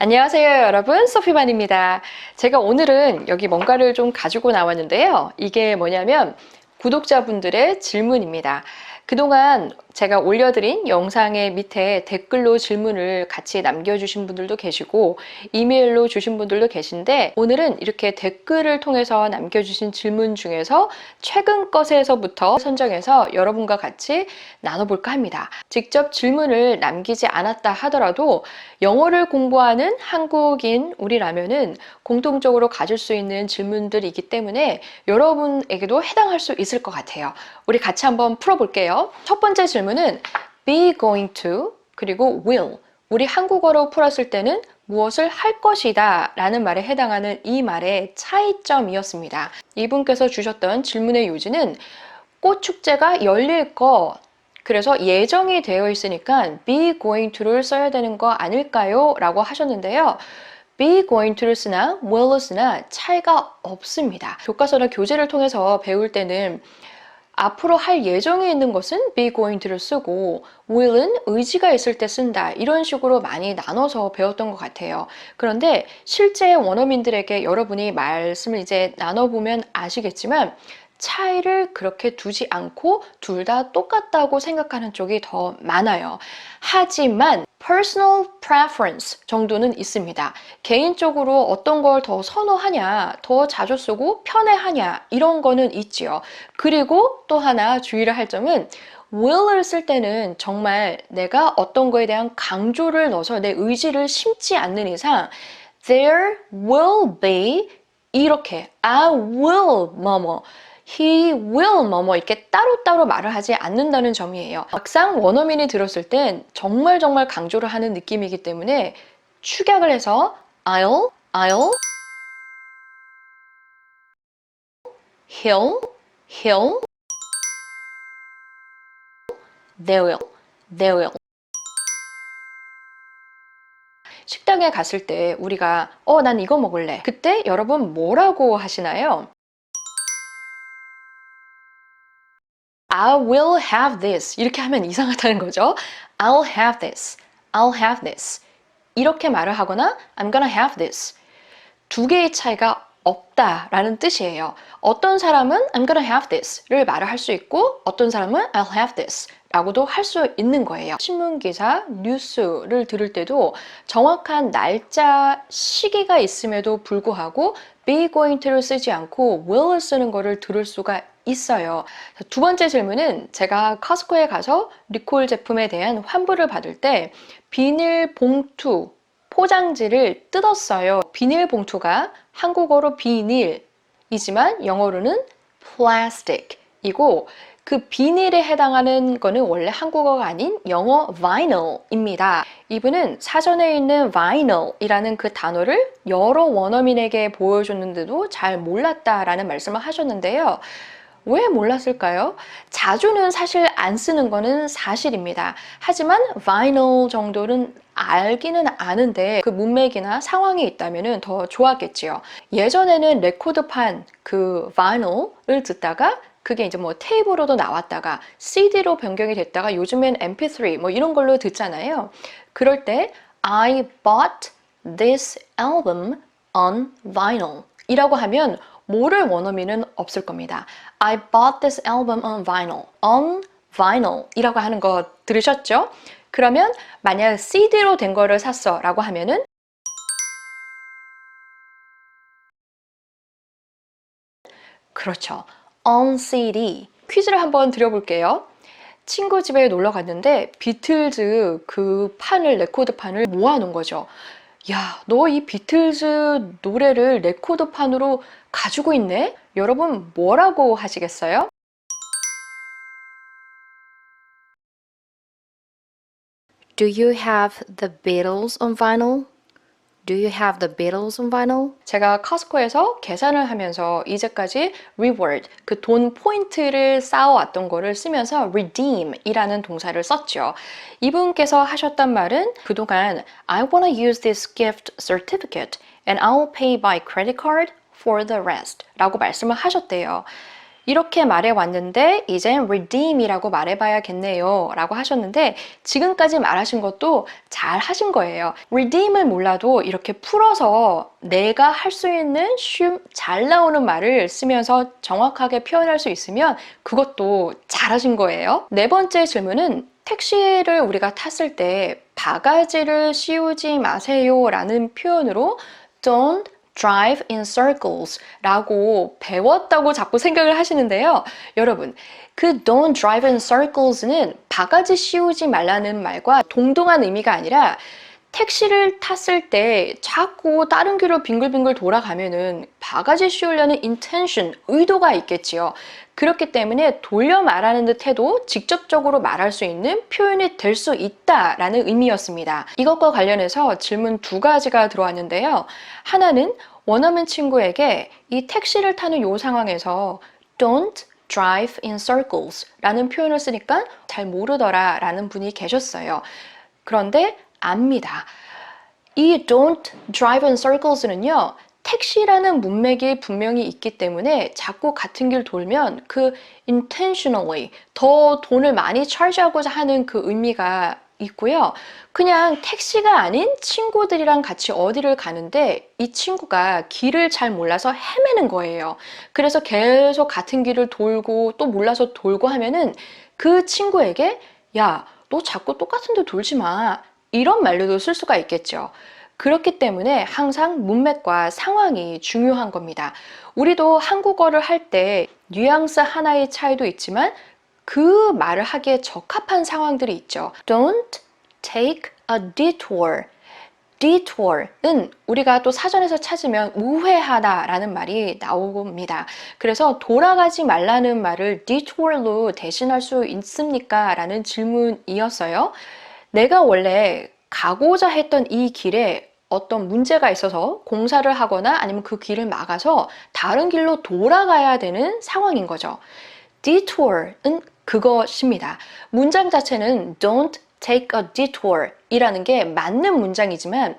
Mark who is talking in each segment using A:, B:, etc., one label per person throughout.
A: 안녕하세요, 여러분. 소피반입니다. 제가 오늘은 여기 뭔가를 좀 가지고 나왔는데요. 이게 뭐냐면 구독자분들의 질문입니다. 그동안 제가 올려드린 영상의 밑에 댓글로 질문을 같이 남겨주신 분들도 계시고 이메일로 주신 분들도 계신데, 오늘은 이렇게 댓글을 통해서 남겨주신 질문 중에서 최근 것에서부터 선정해서 여러분과 같이 나눠볼까 합니다. 직접 질문을 남기지 않았다 하더라도 영어를 공부하는 한국인 우리라면은 공통적으로 가질 수 있는 질문들이기 때문에 여러분에게도 해당할 수 있을 것 같아요. 우리 같이 한번 풀어볼게요. 첫 번째 질문은 be going to 그리고 will. 우리 한국어로 풀었을 때는 무엇을 할 것이다 라는 말에 해당하는 이 말의 차이점이었습니다. 이분께서 주셨던 질문의 요지는 꽃축제가 열릴 것, 그래서 예정이 되어 있으니까 be going to를 써야 되는 거 아닐까요? 라고 하셨는데요. be going to를 쓰나 will을 쓰나 차이가 없습니다. 교과서나 교재를 통해서 배울 때는 앞으로 할 예정이 있는 것은 be going to를 쓰고 will은 의지가 있을 때 쓴다, 이런 식으로 많이 나눠서 배웠던 것 같아요. 그런데 실제 원어민들에게 여러분이 말씀을 이제 나눠보면 아시겠지만 차이를 그렇게 두지 않고 둘 다 똑같다고 생각하는 쪽이 더 많아요. 하지만 personal preference 정도는 있습니다. 개인적으로 어떤 걸 더 선호하냐, 더 자주 쓰고 편해하냐, 이런 거는 있지요. 그리고 또 하나 주의를 할 점은 will을 쓸 때는 정말 내가 어떤 거에 대한 강조를 넣어서 내 의지를 심지 않는 이상 there will be 이렇게 I will 뭐뭐 he will 뭐뭐 이렇게 따로따로 말을 하지 않는다는 점이에요. 막상 원어민이 들었을 땐 정말 강조를 하는 느낌이기 때문에 축약을 해서 I'll, he'll, they will. 식당에 갔을 때 우리가 난 이거 먹을래. 그때 여러분 뭐라고 하시나요? I will have this. 이렇게 하면 이상하다는 거죠. I'll have this. I'll have this. 이렇게 말을 하거나 I'm gonna have this. 두 개의 차이가 없다라는 뜻이에요. 어떤 사람은 I'm gonna have this를 말을 할 수 있고 어떤 사람은 I'll have this 라고도 할 수 있는 거예요. 신문기사, 뉴스를 들을 때도 정확한 날짜, 시기가 있음에도 불구하고 be going to를 쓰지 않고 will을 쓰는 거를 들을 수가 있어요. 두 번째 질문은 제가 커스코에 가서 리콜 제품에 대한 환불을 받을 때 비닐 봉투 포장지를 뜯었어요. 비닐봉투가 한국어로 비닐이지만 영어로는 plastic이고 그 비닐에 해당하는 거는 원래 한국어가 아닌 영어 vinyl입니다. 이분은 사전에 있는 vinyl이라는 그 단어를 여러 원어민에게 보여줬는데도 잘 몰랐다라는 말씀을 하셨는데요. 왜 몰랐을까요? 자주는 사실 안 쓰는 거는 사실입니다. 하지만 vinyl 정도는 알기는 아는데 그 문맥이나 상황이 있다면 더 좋았겠지요. 예전에는 레코드판 그 vinyl을 듣다가 그게 이제 뭐 테이프로도 나왔다가 CD로 변경이 됐다가 요즘엔 MP3 뭐 이런 걸로 듣잖아요. 그럴 때 I bought this album on vinyl 이라고 하면 모를 원어민은 없을 겁니다. I bought this album on vinyl 이라고 하는 거 들으셨죠? 그러면 만약 CD로 된 거를 샀어 라고 하면은 그렇죠. on CD. 퀴즈를 한번 드려볼게요. 친구 집에 놀러 갔는데 비틀즈 그 판을, 레코드판을 모아놓은 거죠. 야, 너 이 비틀즈 노래를 레코드판으로 가지고 있네? 여러분 뭐라고 하시겠어요?
B: Do you have the Beatles on vinyl? Do you have the Beatles on vinyl?
A: 제가 커스코에서 계산을 하면서 이제까지 reward, 그 돈 포인트를 쌓아왔던 거를 쓰면서 redeem 이라는 동사를 썼죠. 이분께서 하셨단 말은 그동안 I wanna use this gift certificate and I'll pay by credit card for the rest 라고 말씀을 하셨대요. 이렇게 말해왔는데 이젠 redeem이라고 말해봐야겠네요 라고 하셨는데 지금까지 말하신 것도 잘 하신 거예요. redeem을 몰라도 이렇게 풀어서 내가 할 수 있는 잘 나오는 말을 쓰면서 정확하게 표현할 수 있으면 그것도 잘하신 거예요. 네 번째 질문은 택시를 우리가 탔을 때 바가지를 씌우지 마세요 라는 표현으로 don't drive in circles 라고 배웠다고 자꾸 생각을 하시는데요. 여러분, 그 don't drive in circles는 바가지 씌우지 말라는 말과 동등한 의미가 아니라 택시를 탔을 때 자꾸 다른 길로 빙글빙글 돌아가면은 바가지 씌우려는 intention, 의도가 있겠지요. 그렇기 때문에 돌려 말하는 듯 해도 직접적으로 말할 수 있는 표현이 될 수 있다라는 의미였습니다. 이것과 관련해서 질문 두 가지가 들어왔는데요. 하나는 원어민 친구에게 이 택시를 타는 요 상황에서 don't drive in circles 라는 표현을 쓰니까 잘 모르더라 라는 분이 계셨어요. 그런데 압니다. 이 don't drive in circles는요, 택시라는 문맥이 분명히 있기 때문에 자꾸 같은 길 돌면 그 intentionally 더 돈을 많이 charge하고자 하는 그 의미가 있고요. 그냥 택시가 아닌 친구들이랑 같이 어디를 가는데 이 친구가 길을 잘 몰라서 헤매는 거예요. 그래서 계속 같은 길을 돌고 또 몰라서 돌고 하면은 그 친구에게 야, 너 자꾸 똑같은 데 돌지 마. 이런 말로도 쓸 수가 있겠죠. 그렇기 때문에 항상 문맥과 상황이 중요한 겁니다. 우리도 한국어를 할 때 뉘앙스 하나의 차이도 있지만 그 말을 하기에 적합한 상황들이 있죠. Don't take a detour. detour은 우리가 또 사전에서 찾으면 우회하다 라는 말이 나옵니다. 그래서 돌아가지 말라는 말을 detour로 대신할 수 있습니까? 라는 질문이었어요. 내가 원래 가고자 했던 이 길에 어떤 문제가 있어서 공사를 하거나 아니면 그 길을 막아서 다른 길로 돌아가야 되는 상황인 거죠. detour은 그것입니다. 문장 자체는 don't take a detour 이라는 게 맞는 문장이지만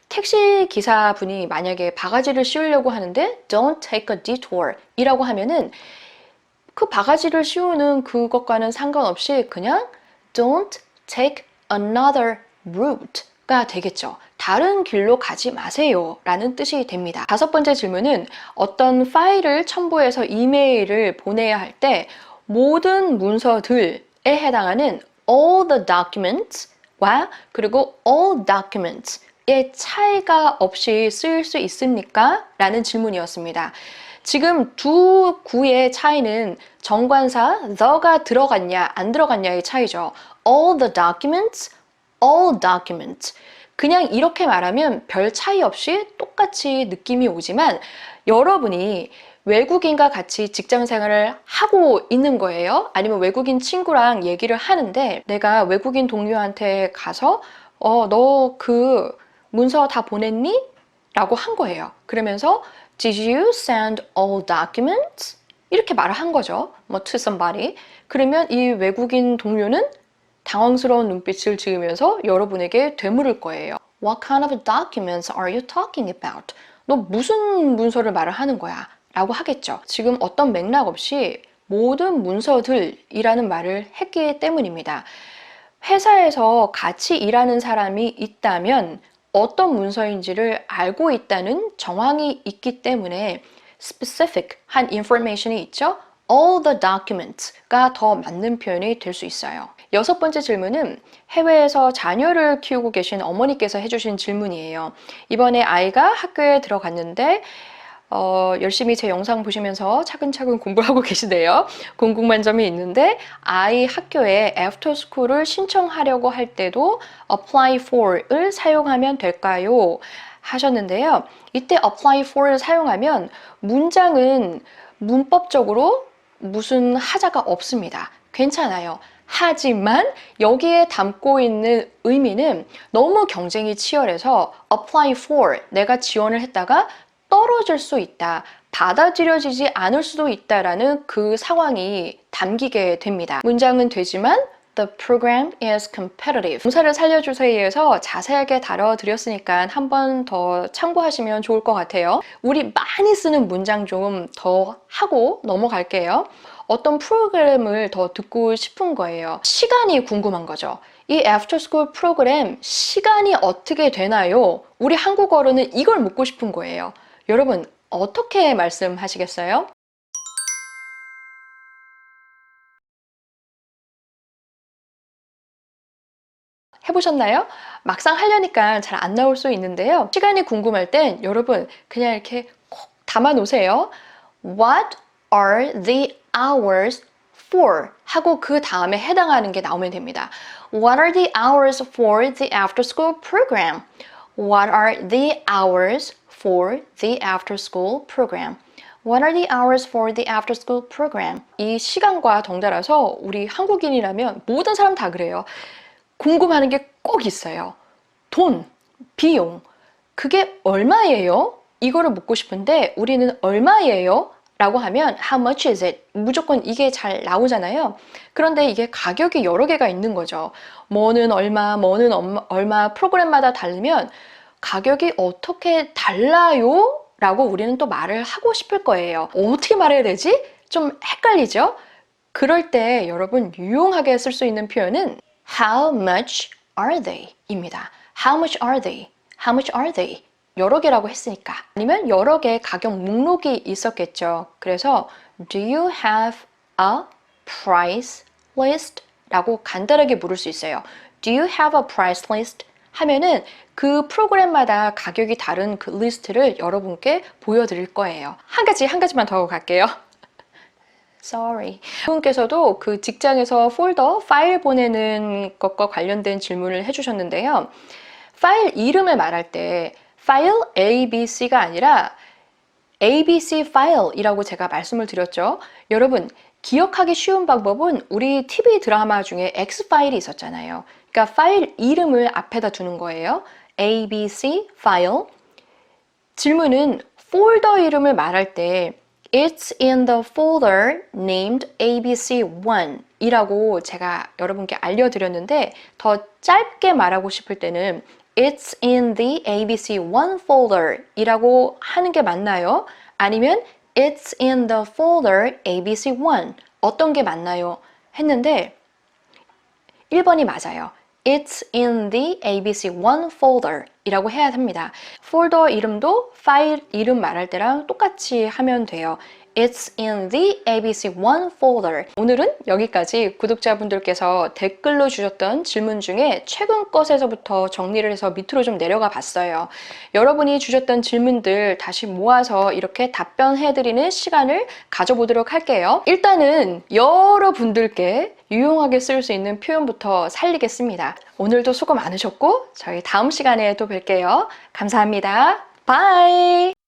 A: 택시 기사분이 만약에 바가지를 씌우려고 하는데 don't take a detour 이라고 하면은 그 바가지를 씌우는 그것과는 상관없이 그냥 don't take another route가 되겠죠. 다른 길로 가지 마세요 라는 뜻이 됩니다. 다섯 번째 질문은 어떤 파일을 첨부해서 이메일을 보내야 할 때 모든 문서들에 해당하는 all the documents와 그리고 all documents의 차이가 없이 쓰일 수 있습니까? 라는 질문이었습니다. 지금 두 구의 차이는 정관사 the가 들어갔냐 안 들어갔냐의 차이죠. all the documents, all documents. 그냥 이렇게 말하면 별 차이 없이 똑같이 느낌이 오지만 여러분이 외국인과 같이 직장 생활을 하고 있는 거예요. 아니면 외국인 친구랑 얘기를 하는데 내가 외국인 동료한테 가서 너 그 문서 다 보냈니? 라고 한 거예요. 그러면서 Did you send all documents? 이렇게 말을 한 거죠. 뭐 to somebody. 그러면 이 외국인 동료는 당황스러운 눈빛을 지으면서 여러분에게 되물을 거예요. What kind of documents are you talking about? 너 무슨 문서를 말을 하는 거야? 라고 하겠죠. 지금 어떤 맥락 없이 모든 문서들이라는 말을 했기 때문입니다. 회사에서 같이 일하는 사람이 있다면 어떤 문서인지를 알고 있다는 정황이 있기 때문에 specific한 information이 있죠. all the documents가 더 맞는 표현이 될 수 있어요. 여섯 번째 질문은 해외에서 자녀를 키우고 계신 어머니께서 해주신 질문이에요. 이번에 아이가 학교에 들어갔는데 열심히 제 영상 보시면서 차근차근 공부를 하고 계시대요. 궁금한 점이 있는데 아이 학교에 애프터 스쿨을 신청하려고 할 때도 apply for을 사용하면 될까요? 하셨는데요. 이때 apply for를 사용하면 문장은 문법적으로 무슨 하자가 없습니다. 괜찮아요. 하지만 여기에 담고 있는 의미는 너무 경쟁이 치열해서 apply for, 내가 지원을 했다가 떨어질 수 있다, 받아들여지지 않을 수도 있다라는 그 상황이 담기게 됩니다. 문장은 되지만
B: The program is competitive.
A: 동사를 살려주세요에서 자세하게 다뤄드렸으니까 한 번 더 참고하시면 좋을 것 같아요. 우리 많이 쓰는 문장 좀 더 하고 넘어갈게요. 어떤 프로그램을 더 듣고 싶은 거예요. 시간이 궁금한 거죠. 이 애프터스쿨 프로그램 시간이 어떻게 되나요? 우리 한국어로는 이걸 묻고 싶은 거예요. 여러분 어떻게 말씀하시겠어요? 해보셨나요? 막상 하려니까 잘 안 나올 수 있는데요. 시간이 궁금할 땐 여러분 그냥 이렇게 콕 담아 놓으세요. What are the hours for? 하고 그 다음에 해당하는 게 나오면 됩니다. What are the hours for the after school program? What are the hours for the after school program? What are the hours for the after school program? 이 시간과 덩달아서 우리 한국인이라면 모든 사람 다 그래요. 궁금하는 게 꼭 있어요. 돈, 비용, 그게 얼마예요? 이거를 묻고 싶은데 우리는 얼마예요? 라고 하면 How much is it? 무조건 이게 잘 나오잖아요. 그런데 이게 가격이 여러 개가 있는 거죠. 뭐는 얼마, 뭐는 얼마 프로그램마다 다르면 가격이 어떻게 달라요? 라고 우리는 또 말을 하고 싶을 거예요. 어떻게 말해야 되지? 좀 헷갈리죠? 그럴 때 여러분 유용하게 쓸 수 있는 표현은 How much are they? 입니다. How much are they? How much are they? 여러 개라고 했으니까. 아니면 여러 개의 가격 목록이 있었겠죠. 그래서 Do you have a price list? 라고 간단하게 물을 수 있어요. Do you have a price list? 하면은 그 프로그램마다 가격이 다른 그 리스트를 여러분께 보여드릴 거예요. 한 가지만 더 갈게요. Sorry. 분께서도 그 직장에서 폴더, 파일 보내는 것과 관련된 질문을 해주셨는데요. 파일 이름을 말할 때 파일 ABC가 아니라 ABC 파일이라고 제가 말씀을 드렸죠. 여러분 기억하기 쉬운 방법은 우리 TV 드라마 중에 X파일이 있었잖아요. 그러니까 파일 이름을 앞에다 두는 거예요. ABC 파일. 질문은 폴더 이름을 말할 때 It's in the folder named ABC1 이라고 제가 여러분께 알려드렸는데 더 짧게 말하고 싶을 때는 It's in the ABC1 folder 이라고 하는 게 맞나요? 아니면 It's in the folder ABC1 어떤 게 맞나요? 했는데 1번이 맞아요. It's in the ABC1 folder 이라고 해야 합니다. 폴더 이름도 파일 이름 말할 때랑 똑같이 하면 돼요. It's in the ABC1 folder. 오늘은 여기까지 구독자분들께서 댓글로 주셨던 질문 중에 최근 것에서부터 정리를 해서 밑으로 좀 내려가 봤어요. 여러분이 주셨던 질문들 다시 모아서 이렇게 답변해드리는 시간을 가져보도록 할게요. 일단은 여러분들께 유용하게 쓸 수 있는 표현부터 살리겠습니다. 오늘도 수고 많으셨고 저희 다음 시간에 또 뵐게요. 감사합니다. 바이!